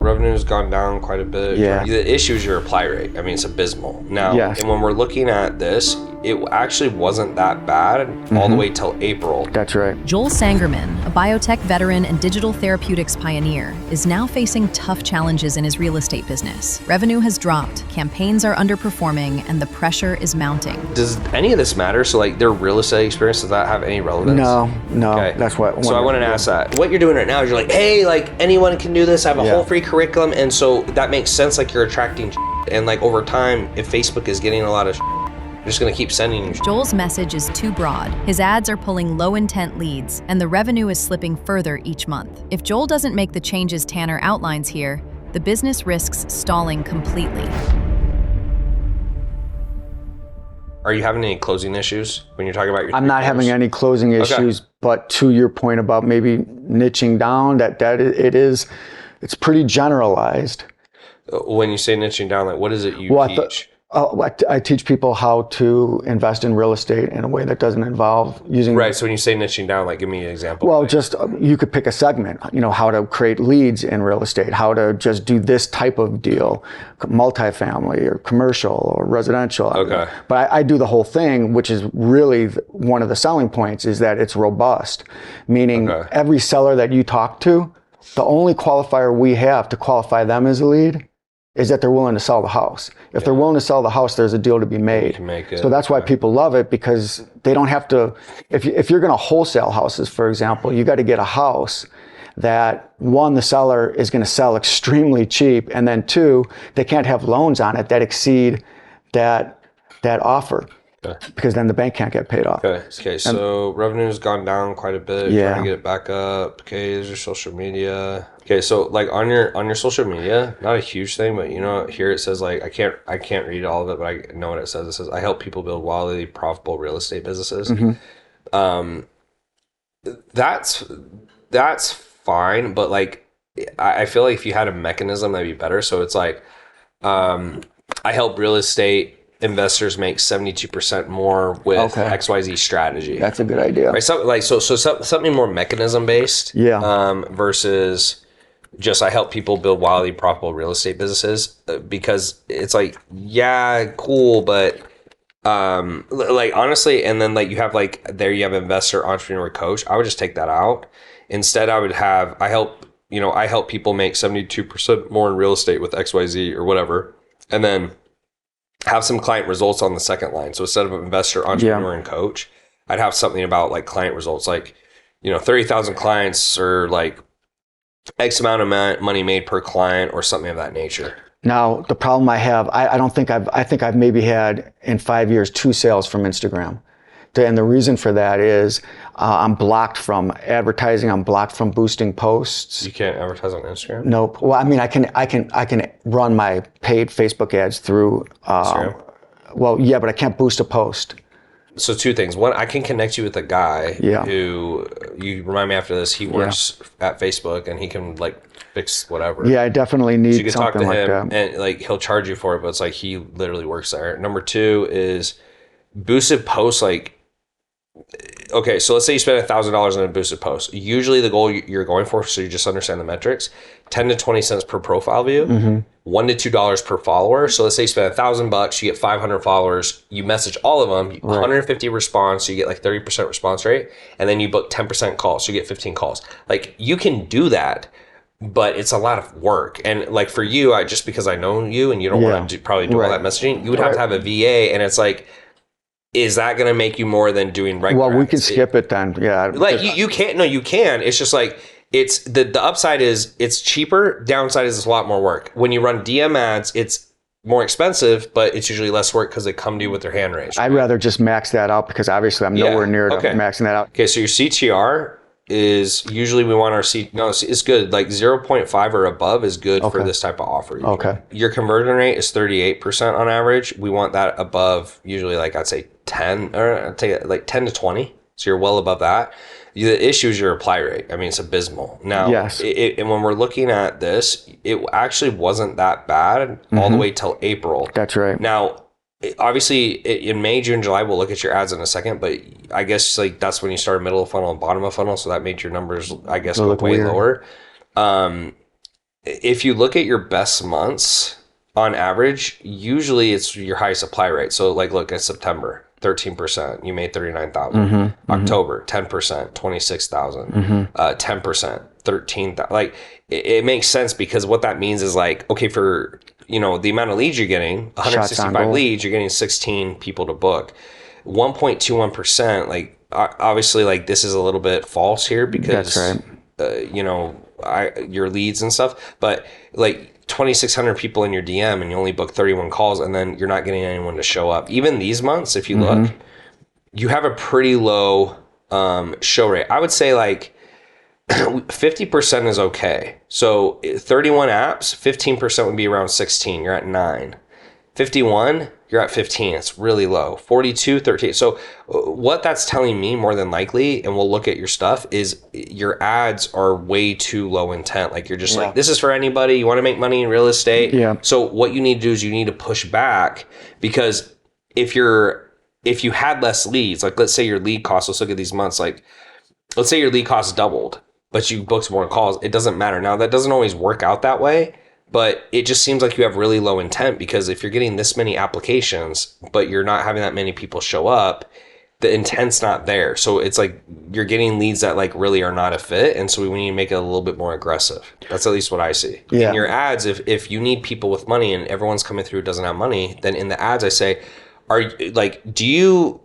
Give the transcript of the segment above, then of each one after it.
Revenue's gone down quite a bit. Yeah. The issue is your apply rate. I mean, it's abysmal. Now, Yes. and when we're looking at this, it actually wasn't that bad all the way till April. That's right. Joel Sangerman, a biotech veteran and digital therapeutics pioneer, is now facing tough challenges in his real estate business. Revenue has dropped, campaigns are underperforming, and the pressure is mounting. Does any of this matter? So, like, their real estate experience, does that have any relevance? No. Okay. That's what. So I wanted to ask that. What you're doing right now is you're like, hey, like, anyone can do this. I have a whole free curriculum. And so that makes sense. Like, you're attracting and like over time, if Facebook is getting a lot of you're just going to keep sending you. Joel's message is too broad. His ads are pulling low-intent leads, and the revenue is slipping further each month. If Joel doesn't make the changes Tanner outlines here, the business risks stalling completely. Are you having any closing issues when you're talking about your? I'm not having any closing issues, but to your point about maybe niching down, it's pretty generalized. When you say niching down, like, what is it you teach? I teach people how to invest in real estate in a way that doesn't involve using... Right, so when you say niching down, like, give me an example. Well, just, you could pick a segment, how to create leads in real estate, how to just do this type of deal, multifamily or commercial or residential. Okay. But I do the whole thing, which is really one of the selling points, is that it's robust, meaning every seller that you talk to, the only qualifier we have to qualify them as a lead is that they're willing to sell the house. If they're willing to sell the house, there's a deal to be made. So that's why people love it, because they don't have to, if you're going to wholesale houses, for example, you got to get a house that, one, the seller is going to sell extremely cheap, and then two, they can't have loans on it that exceed that offer. Because then the bank can't get paid off. Okay. So revenue's gone down quite a bit. Yeah. Trying to get it back up. Okay, there's your social media. Okay, so like on your social media, not a huge thing, but here it says, like, I can't read all of it, but I know what it says. It says, I help people build wildly profitable real estate businesses. That's fine, but like I feel like if you had a mechanism, that'd be better. So it's like I help real estate investors make 72% more with XYZ strategy. That's a good idea. Right? So something more mechanism based. Yeah. Versus just I help people build wildly profitable real estate businesses, because it's like, yeah, cool, but like honestly, and then like you have like there you have investor, entrepreneur, coach. I would just take that out. Instead, I would have I help people make 72% more in real estate with XYZ or whatever, and then have some client results on the second line. So instead of investor, entrepreneur, and coach, I'd have something about like client results, like 30,000 clients or like X amount of money made per client or something of that nature. Now, the problem I have, I think I've maybe had in 5 years 2 sales from Instagram. And the reason for that is I'm blocked from advertising. I'm blocked from boosting posts. You can't advertise on Instagram? Nope. Well, I mean, I can run my paid Facebook ads through Instagram? Well, yeah, but I can't boost a post. So 2 things. One, I can connect you with a guy who, you remind me after this, he works at Facebook and he can like fix whatever. Yeah, I definitely need so you can something talk to him like that. and like he'll charge you for it, but it's like he literally works there. Number 2 is boosted posts. Like, okay, so let's say you spend $1,000 on a boosted post. Usually the goal you're going for, so you just understand the metrics, 10 to 20 cents per profile view, $1 to $2 per follower. So let's say you spend $1,000, you get 500 followers, you message all of them, 150 response, so you get like 30% response rate, and then you book 10% calls, so you get 15 calls. Like, you can do that, but it's a lot of work. And like for you, just because I know you and you don't want to probably do all that messaging, you would have to have a VA, and it's like, is that going to make you more than doing regular Well, we ads? can skip it then. Yeah. Like you can't. No, you can. It's just like it's the upside is it's cheaper. Downside is it's a lot more work. When you run DM ads, it's more expensive, but it's usually less work because they come to you with their hand raised. I'd rather just max that out because obviously I'm nowhere near to maxing that out. Okay, so your CTR is usually we want our it's good. Like 0.5 or above is good for this type of offer. Usually. Okay. Your conversion rate is 38% on average. We want that above usually like I'd say 10 or I'd take it like 10 to 20. So you're well above that. The issue is your apply rate. I mean, it's abysmal. Now, and when we're looking at this, it actually wasn't that bad all the way till April. That's right. Now, obviously, in May, June, July, we'll look at your ads in a second, but I guess like that's when you start middle of funnel and bottom of funnel, so that made your numbers, I guess, go way lower. if you look at your best months on average, usually it's your high supply rate. So like look at September, 13%, you made 39,000. October, 10%, 26,000. 10%, 13,000. Like it makes sense, because what that means is like, okay, for the amount of leads you're getting, 165 leads, you're getting 16 people to book. 1.21%, like obviously like this is a little bit false here, because that's right. Your leads and stuff, but like 2,600 people in your DM and you only book 31 calls, and then you're not getting anyone to show up. Even these months, if you look, you have a pretty low show rate. I would say like 50% is okay. So 31 apps, 15% would be around 16. You're at 9. 51, you're at 15. It's really low. 42, 13. So what that's telling me more than likely, and we'll look at your stuff, is your ads are way too low intent. Like you're just like, this is for anybody. You want to make money in real estate. Yeah. So what you need to do is you need to push back, because if you had less leads, like let's say your lead cost, let's look at these months, like let's say your lead cost doubled, but you booked more calls, it doesn't matter. Now that doesn't always work out that way, but it just seems like you have really low intent, because if you're getting this many applications, but you're not having that many people show up, the intent's not there. So it's like you're getting leads that like really are not a fit. And so we need to make it a little bit more aggressive. That's at least what I see. Yeah. In your ads, if you need people with money and everyone's coming through who doesn't have money, then in the ads I say, do you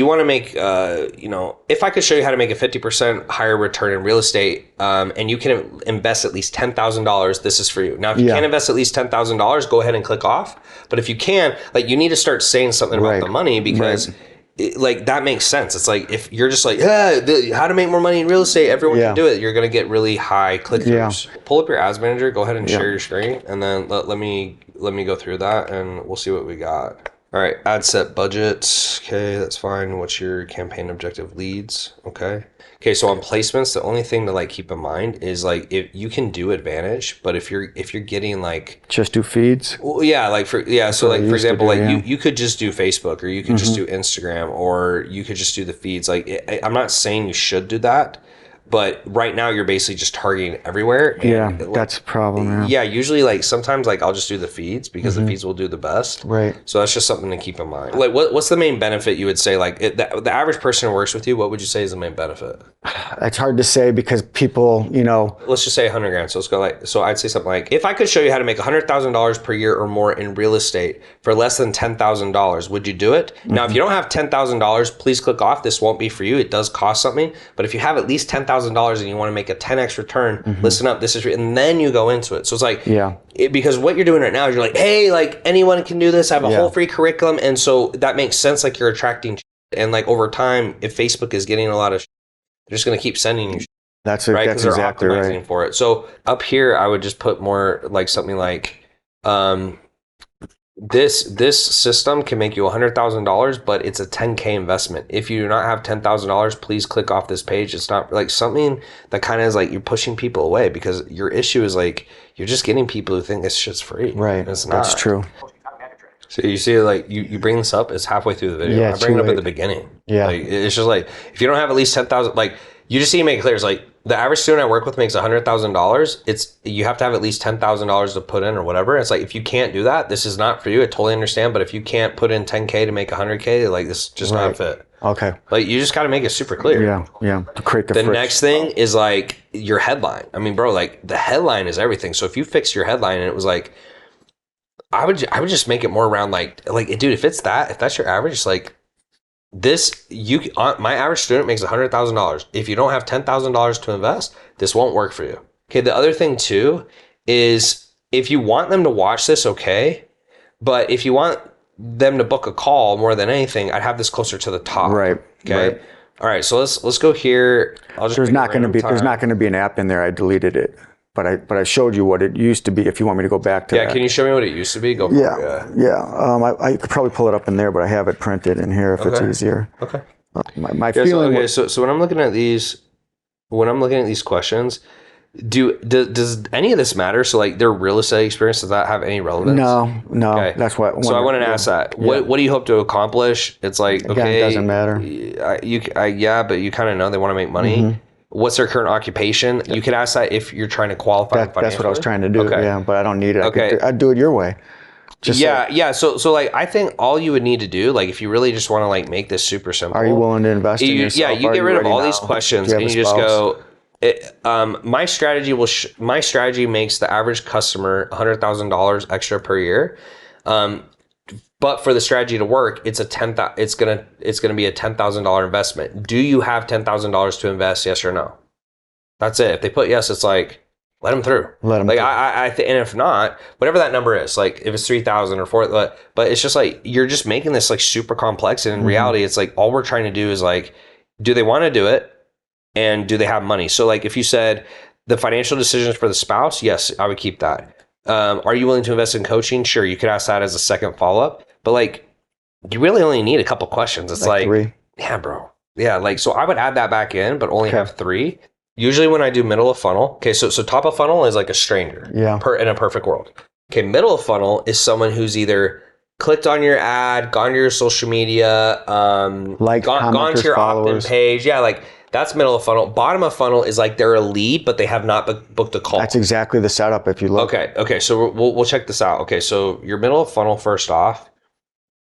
want to make, if I could show you how to make a 50% higher return in real estate, and you can invest at least $10,000, this is for you. Now, if you can't invest at least $10,000, go ahead and click off. But if you can, like, you need to start saying something about the money, because that makes sense. It's like, if you're just like, how to make more money in real estate, everyone can do it, you're going to get really high click-throughs. Pull up your ads manager, go ahead and share your screen, and then let me go through that, and we'll see what we got. All right, ad set budgets. Okay, that's fine. What's your campaign objective? Leads. Okay. So on placements, the only thing to like keep in mind is like, if you can do Advantage, but if you're getting like just do feeds. Well, yeah, like for example, you could just do Facebook, or you could just do Instagram, or you could just do the feeds. Like I'm not saying you should do that, but right now you're basically just targeting everywhere. And that's a problem. Yeah, usually like sometimes like I'll just do the feeds, because the feeds will do the best. Right. So that's just something to keep in mind. Like what's the main benefit you would say? Like the average person who works with you, what would you say is the main benefit? It's hard to say, because people, Let's just say 100 grand. So let's go so I'd say something like, if I could show you how to make $100,000 per year or more in real estate for less than $10,000, would you do it? Now, if you don't have $10,000, please click off. This won't be for you. It does cost something. But if you have at least $10,000 and you want to make a 10x return, listen up. This is, and then you go into it. So it's like, because what you're doing right now is you're like, hey, like anyone can do this. I have a whole free curriculum. And so that makes sense. Like you're attracting, and like over time, if Facebook is getting a lot of, they're just going to keep sending you. That's exactly right. For it. So up here, I would just put more like something like, this system can make you $100,000, but it's a 10K investment. If you do not have $10,000, please click off this page. It's not like something that kind of is like you're pushing people away, because your issue is like you're just getting people who think this shit's free. Right. And it's not. That's true. So you see, like you bring this up, it's halfway through the video. I bring it up at the beginning. Yeah. Like, it's just like, if you don't have at least 10,000, like you just need to make it clear. It's like the average student I work with makes $100,000. You have to have at least $10,000 to put in or whatever. It's like, if you can't do that, this is not for you. I totally understand. But if you can't put in 10K to make 100K, like this is just not a fit. Okay. Like you just got to make it super clear. Yeah. To create the next thing is like your headline. I mean, bro, like the headline is everything. So if you fix your headline and it was like, I would just make it more around like, dude, if that's your average, it's like my average student makes $100,000. If you don't have $10,000 to invest, this won't work for you. Okay. The other thing too is, if you want them to watch this, okay, but if you want them to book a call more than anything, I'd have this closer to the top. Right. Okay. Right. All right. So let's go here. There's not going to be an app in there. I deleted it. But I showed you what it used to be. If you want me to go back to that. Can you show me what it used to be? Go for it. I could probably pull it up in there, but I have it printed in here if it's easier. Okay. My feeling. So when I'm looking at these questions, does any of this matter? So like their real estate experience, does that have any relevance? No. Okay. That's what. So I wanted to ask that. What do you hope to accomplish? It's like, okay, it doesn't matter. But you kind of know they want to make money. what's their current occupation? You could ask that if you're trying to qualify. That's what I was trying to do. Okay. Yeah, but I don't need it. Okay. I'd do it your way. Yeah. So like, I think all you would need to do, like, if you really just want to like make this super simple. Are you willing to invest in yourself? Yeah, you get rid of all these questions and you just go. My strategy my strategy makes the average customer $100,000 extra per year. But for the strategy to work, it's gonna be a $10,000 investment. Do you have $10,000 to invest? Yes or no? That's it. If they put yes, it's like, let them through. Let them like through. And if not, whatever that number is, like if it's 3,000 or 4, but it's just like you're just making this like super complex. And in reality, it's like all we're trying to do is like, do they want to do it, and do they have money? So like if you said the financial decisions for the spouse, yes, I would keep that. Are you willing to invest in coaching? Sure, you could ask that as a second follow up. But like, you really only need a couple questions. It's like 3. Yeah, bro. Yeah, like so I would add that back in, but only have 3. Usually when I do middle of funnel, okay, so top of funnel is like a stranger. Yeah. In a perfect world. Okay, middle of funnel is someone who's either clicked on your ad, gone to your social media, gone to your opt-in page. Yeah, like that's middle of funnel. Bottom of funnel is like they're a lead, but they have not booked a call. That's exactly the setup if you look. Okay, so we'll check this out. Okay, so your middle of funnel first off.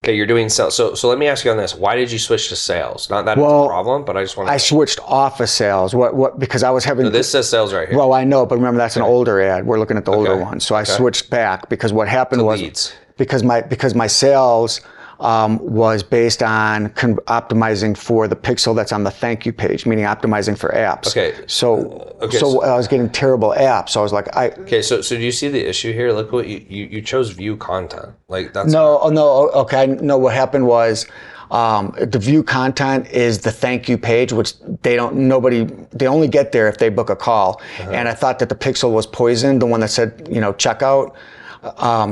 Okay, you're doing sales. So let me ask you on this. Why did you switch to sales? Not that it's a problem, but I just want to... I switched off of sales. What? Because I was having... So this says sales right here. Well, I know, but remember that's an older ad. We're looking at the older one. So I switched back because what happened was... leads. Because my sales was based on optimizing for the pixel that's on the thank you page, meaning optimizing for apps. Okay. So I was getting terrible apps. So I was like, Okay, so do you see the issue here? Look what you chose view content. Like that's no. Okay, no. What happened was the view content is the thank you page, which they only get there if they book a call. And I thought that the pixel was poisoned, the one that said checkout.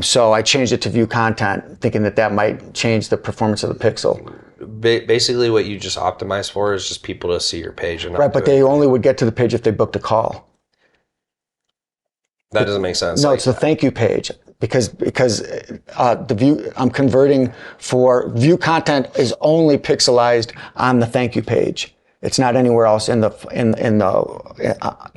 So I changed it to view content, thinking that might change the performance of the pixel. Basically, what you just optimize for is just people to see your page. And right, but they only would get to the page if they booked a call. That doesn't make sense. No, it's the thank you page because the view I'm converting for view content is only pixelized on the thank you page. It's not anywhere else in the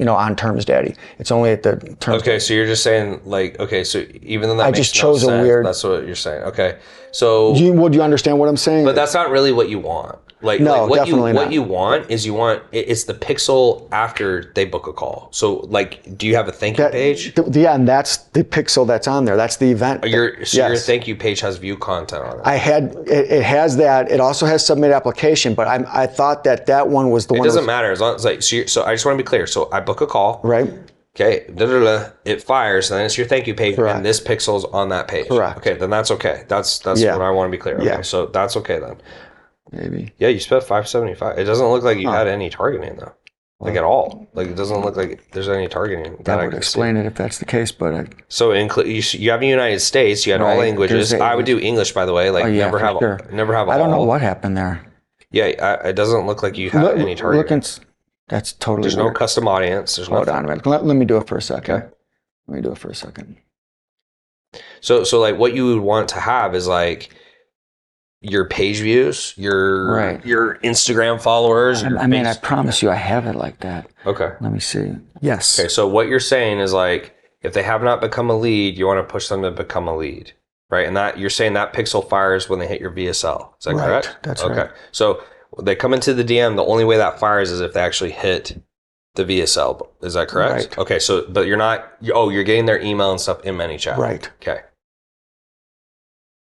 on Terms Daddy. It's only at the Terms. Okay, so you're just saying like, okay, so even though that makes just chose no sense, a weird. That's what you're saying. Okay, so Would you understand what I'm saying? But that's not really what you want. Like, no, like what definitely you not. What you want is it's the pixel after they book a call. So like, do you have a thank you page? And that's the pixel that's on there. That's the event. Your thank you page has view content on it. It has that. It also has submit application, but I thought that one was the one. It doesn't matter as long as like so I just want to be clear. So I book a call. Right. Okay, it fires, and then it's your thank you page, and this pixel's on that page. Correct. Okay, then that's okay. That's what I want to be clear. Okay, so that's okay then. Maybe. Yeah, you spent $575. It doesn't look like you had any targeting though, like at all. Like it doesn't look like there's any targeting. That would explain it if that's the case, but. So you have the United States. You had all languages. I would do English, by the way. Like never have. I don't know what happened there. Yeah, it doesn't look like you had any targeting. That's totally. There's no custom audience. There's Hold on a minute. Let me do it for a second. Okay. Let me do it for a second. So like what you would want to have is like your page views, your Instagram followers. I promise you I have it like that. Okay. Let me see. Yes. Okay, so what you're saying is like if they have not become a lead, you want to push them to become a lead. Right? And that you're saying that pixel fires when they hit your VSL. Is that correct? That's right. Okay. So they come into the DM, the only way that fires is if they actually hit the VSL. Is that correct? Right. Okay, so but you're getting their email and stuff in ManyChat. Right.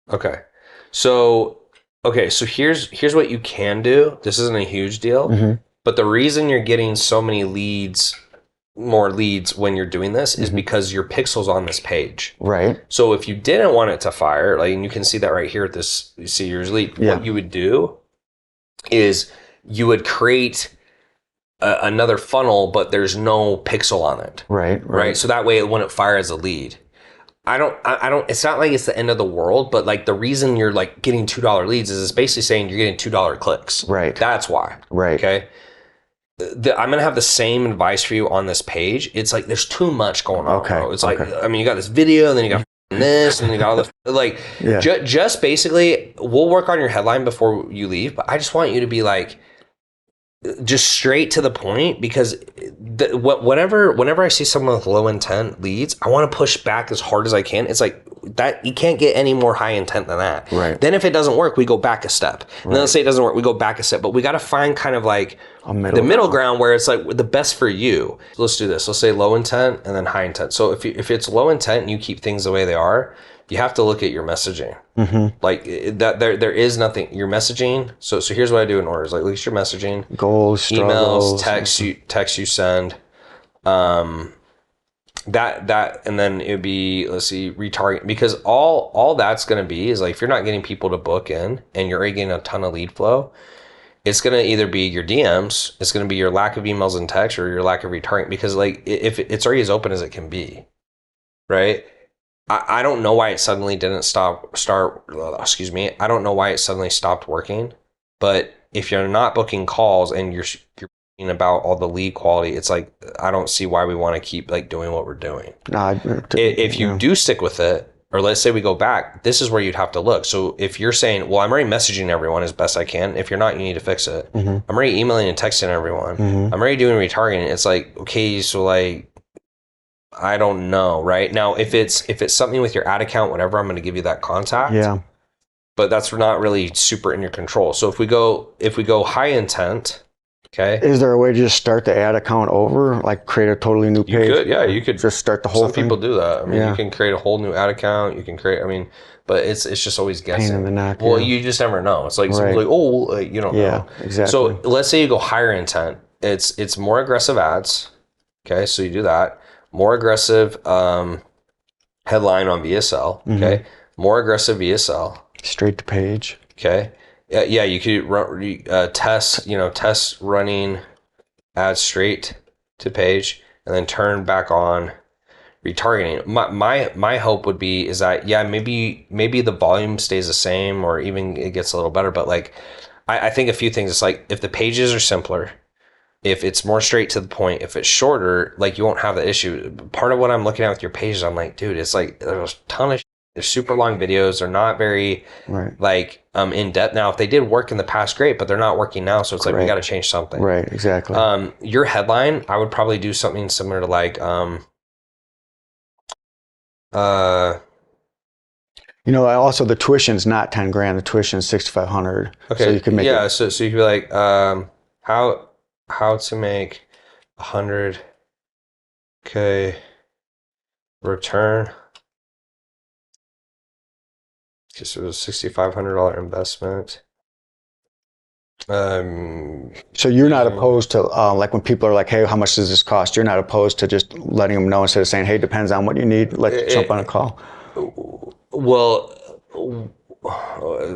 Okay. So here's what you can do. This isn't a huge deal, but the reason you're getting so many more leads when you're doing this is because your pixel's on this page. Right. So if you didn't want it to fire, like, and you can see that right here at this, you see your lead, what you would do is you would create another funnel, but there's no pixel on it. Right. So that way it wouldn't fire as a lead. I don't, it's not like it's the end of the world, but like the reason you're like getting $2 leads is it's basically saying you're getting $2 clicks. Right. That's why. Right. Okay. I'm going to have the same advice for you on this page. It's like, there's too much going on. Okay. Bro. It's like, I mean, you got this video, and then you got this, and then you got all the, like, just basically, we'll work on your headline before you leave, but I just want you to be like, just straight to the point, because whenever I see someone with low intent leads, I want to push back as hard as I can. It's like that, you can't get any more high intent than that. Right. Then if it doesn't work, we go back a step. And then let's say it doesn't work, we go back a step. But we got to find kind of like the middle ground where it's like the best for you. Let's do this. Let's say low intent and then high intent. So if it's low intent and you keep things the way they are, you have to look at your messaging. Like that, there is nothing. Your messaging. So here's what I do in orders. Like, look at your messaging, goals, struggles, emails, text you send. That, and then it'd be, let's see, retarget, because all that's going to be is like, if you're not getting people to book in and you're getting a ton of lead flow, it's going to either be your DMs, it's going to be your lack of emails and text, or your lack of retargeting, because like if it's already as open as it can be, right? I don't know why it suddenly didn't I don't know why it suddenly stopped working. But if you're not booking calls and you're thinking about all the lead quality, it's like, I don't see why we want to keep like doing what we're doing. If you do stick with it, or let's say we go back, this is where you'd have to look. So if you're saying, well, I'm already messaging everyone as best I can. If you're not, you need to fix it. I'm already emailing and texting everyone. I'm already doing retargeting. It's like, okay, so like, I don't know, right? Now, if it's something with your ad account, whatever, I'm going to give you that contact. Yeah. But that's not really super in your control. So if we go high intent, okay. Is there a way to just start the ad account over, like create a totally new page? You could just start the whole thing. Some people do that. I mean, you can create a whole new ad account. You can create, but it's just always guessing. Pain in the neck. Well, you just never know. It's like, someone's like, oh, you don't know. Yeah, exactly. So let's say you go higher intent. It's more aggressive ads. Okay, so you do that. More aggressive headline on VSL. Okay, more aggressive VSL. Straight to page. Okay, yeah. You could run, test running ads straight to page, and then turn back on retargeting. My hope would be is that maybe the volume stays the same, or even it gets a little better. But like, I think a few things. It's like, if the pages are simpler, if it's more straight to the point, if it's shorter, like, you won't have the issue. Part of what I'm looking at with your pages, I'm like, dude, it's like, there's a ton of they're super long videos. They're not very in depth. Now, if they did work in the past, great, but they're not working now. So it's like, we got to change something. Right. Exactly. Your headline, I would probably do something similar to like, also the tuition's not 10 grand. The tuition's 6,500. Okay. So you can make so you could be like, how to make 100K return. Just, it was $6,500 investment. So you're not opposed to like when people are like, hey, how much does this cost? You're not opposed to just letting them know instead of saying, hey, depends on what you need. Let's jump on a call. Well,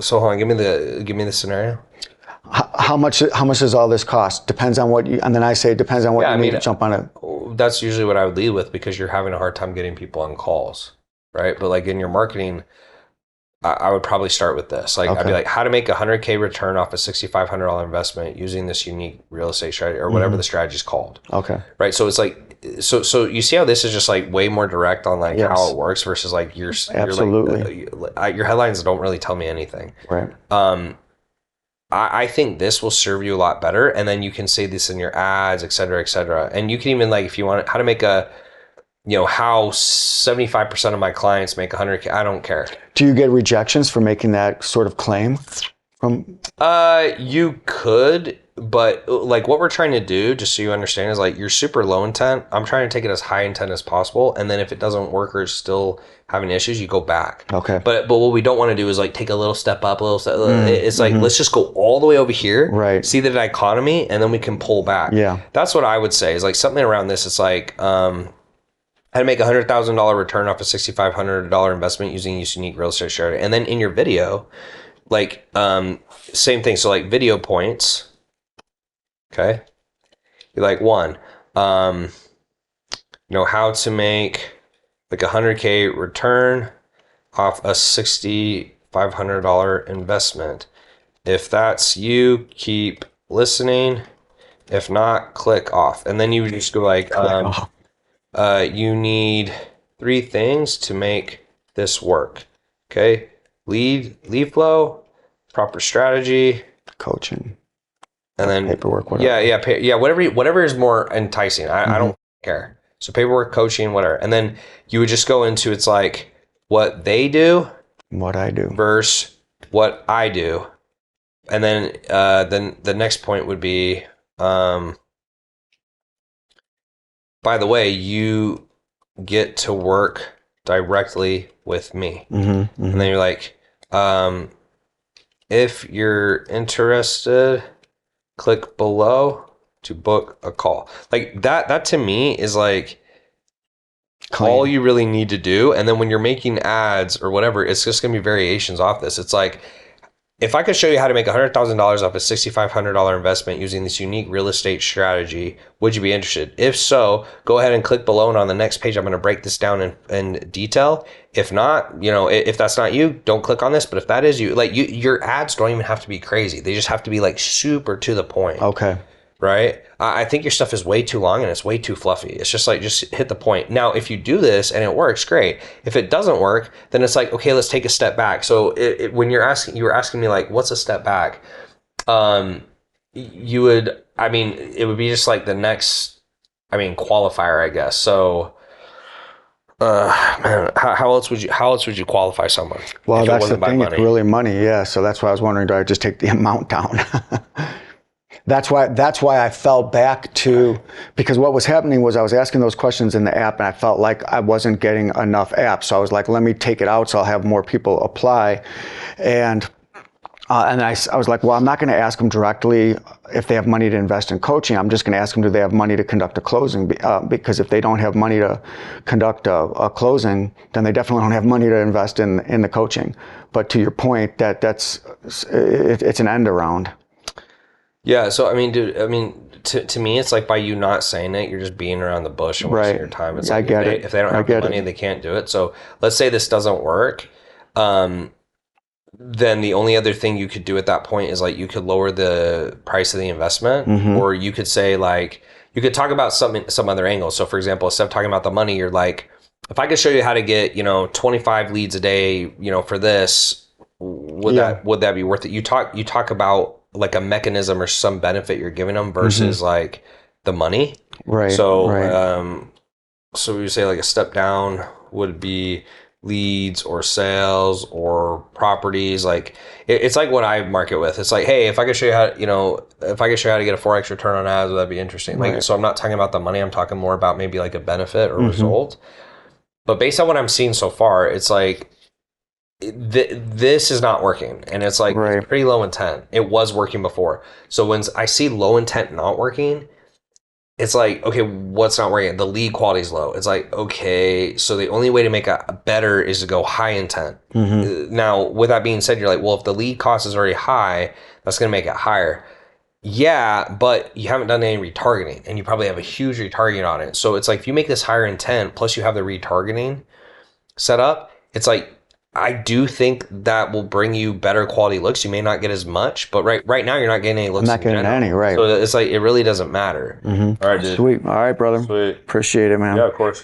so hold on, give me the scenario. How much does all this cost? Depends on what you, and then I say, depends on what you need to jump on it. That's usually what I would lead with, because you're having a hard time getting people on calls, right? But like in your marketing, I would probably start with this. Like, I'd be like, how to make 100K return off a $6,500 investment using this unique real estate strategy, or whatever the strategy is called. Okay. Right. So it's like, so you see how this is just like way more direct on like how it works versus like your headlines don't really tell me anything. Right. I think this will serve you a lot better. And then you can say this in your ads, et cetera, et cetera. And you can even, like, if you want, how to make how 75% of my clients make 100K, I don't care. Do you get rejections for making that sort of claim? You could, but like what we're trying to do, just so you understand, is like, you're super low intent. I'm trying to take it as high intent as possible. And then if it doesn't work or still having issues, you go back. Okay. But what we don't want to do is like take a little step up, It's like, let's just go all the way over here. Right. See the dichotomy, and then we can pull back. Yeah. That's what I would say, is like something around this. It's like, how to make $100,000 return off a $6,500 investment using this unique real estate strategy. And then in your video, like, same thing. So like video points. Okay. You're like, one, how to make like 100K return off a $6,500 investment. If that's you, keep listening. If not, click off. And then you just go like, you need 3 things to make this work. Okay. Lead flow, proper strategy, coaching, and then paperwork, whatever. Yeah, whatever is more enticing. I don't care. So paperwork, coaching, whatever. And then you would just go into, it's like what they do, what I do versus what I do. And then the next point would be, by the way, you get to work directly with me. And then you're like, if you're interested, click below to book a call. Like that to me is like all you really need to do. And then when you're making ads or whatever, it's just going to be variations off this. It's like, if I could show you how to make $100,000 off a $6,500 investment using this unique real estate strategy, would you be interested? If so, go ahead and click below, and on the next page, I'm going to break this down in detail. If not, if that's not you, don't click on this. But if that is you, like your ads don't even have to be crazy. They just have to be like super to the point. Okay. Right? I think your stuff is way too long and it's way too fluffy. It's just like, just hit the point. Now, if you do this and it works, great. If it doesn't work, then it's like, okay, let's take a step back. So when you were asking me like, what's a step back? It would be just like the next, qualifier, I guess. So, man, how else would you qualify someone? Well, that's the thing. It's really money. Yeah. So that's why I was wondering, do I just take the amount down? That's why I fell back to, because what was happening was I was asking those questions in the app and I felt like I wasn't getting enough apps. So I was like, let me take it out so I'll have more people apply. And I was like, well, I'm not going to ask them directly if they have money to invest in coaching. I'm just going to ask them, do they have money to conduct a closing? Because if they don't have money to conduct a closing, then they definitely don't have money to invest in the coaching. But to your point, it's an end around. Yeah, so to me, it's like by you not saying it, you're just being around the bush and wasting your time. It's like if they don't have the money, they can't do it. So let's say this doesn't work, then the only other thing you could do at that point is like you could lower the price of the investment, or you could say like you could talk about some other angle. So for example, instead of talking about the money, you're like, if I could show you how to get 25 leads a day, for this, would that be worth it? You talk about like a mechanism or some benefit you're giving them versus like the money. Right. So, so we would say like a step down would be leads or sales or properties. Like it's like what I market with. It's like, hey, if I could show you how, if I could show you how to get a 4x return on ads, would that be interesting? Like, so I'm not talking about the money. I'm talking more about maybe like a benefit or result. But based on what I'm seeing so far, it's like, this is not working, and it's like it's pretty low intent. It was working before, so when I see low intent not working, it's like, okay, what's not working? The lead quality is low. It's like, okay, so the only way to make a better is to go high intent. Now, with that being said, you're like, well, if the lead cost is already high, that's going to make it higher. Yeah, but you haven't done any retargeting, and you probably have a huge retargeting on it. So it's like, if you make this higher intent, plus you have the retargeting set up, it's like, I do think that will bring you better quality looks. You may not get as much, but right now you're not getting any looks. I'm not getting any, right. So it's like, it really doesn't matter. All right, dude. Sweet. All right, brother. Sweet. Appreciate it, man. Yeah, of course.